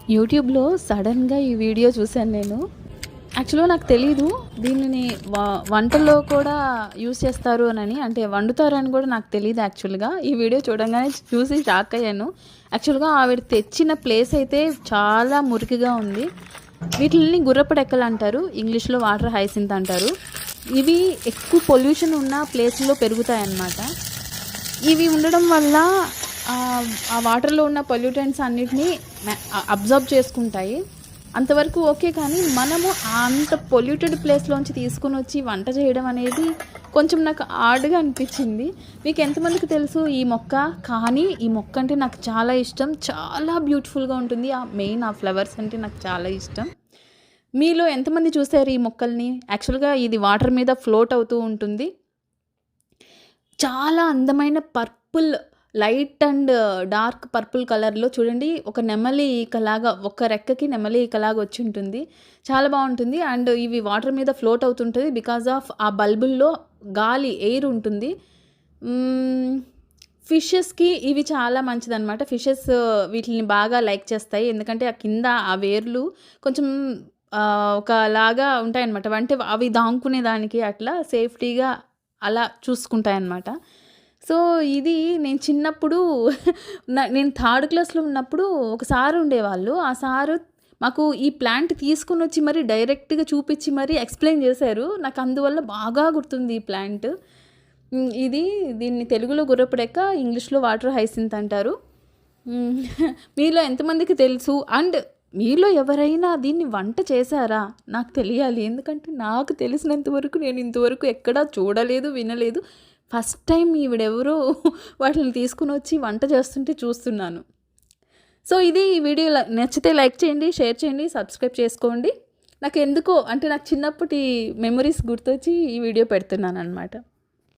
యూట్యూబ్‌లో సడెన్‌గా ఈ వీడియో చూశాను నేను. యాక్చువల్‌గా నాకు తెలీదు. దీనిని వ వంటల్లో కూడా యూజ్ చేస్తారు అనని. అంటే వండుతారని కూడా నాకు తెలీదు యాక్చువల్‌గా. ఈ వీడియో చూడంగానే చూసి షాక్ అయ్యాను. యాక్చువల్‌గా ఆవిడ తెచ్చిన ప్లేస్ అయితే చాలా మురికిగా ఉంది. వీటిల్ని గుర్రపు డెక్కలంటారు. ఇంగ్లీష్‌లో వాటర్ హైసింత్ అంటారు. ఇవి ఎక్కువ పొల్యూషన్ ఉన్న ప్లేస్‌లో పెరుగుతాయన్నమాట. ఇవి ఉండడం వల్ల ఆ వాటర్‌లో ఉన్న పొల్యూటెంట్స్ అన్నిటిని అబ్జర్బ్ చేసుకుంటాయి. అంతవరకు ఓకే. కానీ మనము అంత పొల్యూటెడ్ ప్లేస్‌లోంచి తీసుకొనొచ్చి వంట చేయడం అనేది కొంచెం నాకు ఆడ్‌గా అనిపిచ్చింది. మీకు ఎంతమందికి తెలుసు ఈ మొక్క? కానీ ఈ మొక్క అంటే నాకు చాలా ఇష్టం. చాలా బ్యూటిఫుల్‌గా ఉంటుంది. మెయిన్ ఆ ఫ్లవర్స్ అంటే నాకు చాలా ఇష్టం. మీలో ఎంతమంది చూసారు ఈ మొక్కల్ని? యాక్చువల్‌గా ఇది వాటర్ మీద ఫ్లోట్ అవుతూ ఉంటుంది. చాలా అందమైన purple, light and dark purple కలర్‌లో చూడండి ఒక నెమలి ఈకలాగా, ఒక రెక్కకి నెమలి ఈకలాగా వచ్చుంటుంది. చాలా బావుంటుంది. అండ్ ఇవి వాటర్ మీద ఫ్లోట్ అవుతుంటది. బికాజ్ ఆఫ్ ఆ బల్బుల్లో గాలి, ఎయిర్ ఉంటుంది. ఫిషెస్‌కి ఇవి చాలా మంచిదనమాట. ఫిషెస్ వీటిల్ని బాగా లైక్ చేస్తాయి. ఎందుకంటే ఆ కింద ఆ వేర్లు కొంచెం ఒకలాగా ఉంటాయనమాట. అంటే అవి దాంకునే దానికి అట్లా సేఫ్టీగా అలా చూసుకుంటాయన్నమాట. సో, ఇది నేను చిన్నప్పుడు నేను థర్డ్ క్లాస్‌లో ఉన్నప్పుడు ఒక సార్ ఉండేవాళ్ళు. ఆ సారు మాకు ఈ ప్లాంట్ తీసుకొనొచ్చి మరి డైరెక్ట్‌గా చూపిచ్చి మరి ఎక్స్‌ప్లెయిన్ చేశారు. నాకు అందువల్ల బాగా గుర్తుంది ఈ ప్లాంట్. దీన్ని తెలుగులో గుర్రపు డెక్క, ఇంగ్లీష్‌లో వాటర్ హైసింత్ అంటారు. హ్మ్. మీలో ఎంతమందికి తెలుసు? అండ్ మీలో ఎవరైనా దీన్ని వంట చేశారా? నాకు తెలియాలి. ఎందుకంటే నాకు తెలిసినంత వరకు నేను ఇంతవరకు ఎక్కడా చూడలేదు, వినలేదు. ఫస్ట్ టైమ్ ఈవిడెవరో వాటిని తీసుకొనొచ్చి వంట చేస్తుంటే చూస్తున్నాను. సో, ఇది ఈ వీడియో నచ్చితే లైక్ చేయండి, షేర్ చేయండి, సబ్స్క్రైబ్ చేసుకోండి. నాకెందుకో అంటే నాకు చిన్నప్పటి మెమోరీస్ గుర్తొచ్చి ఈ వీడియో పెడుతున్నాననమాట.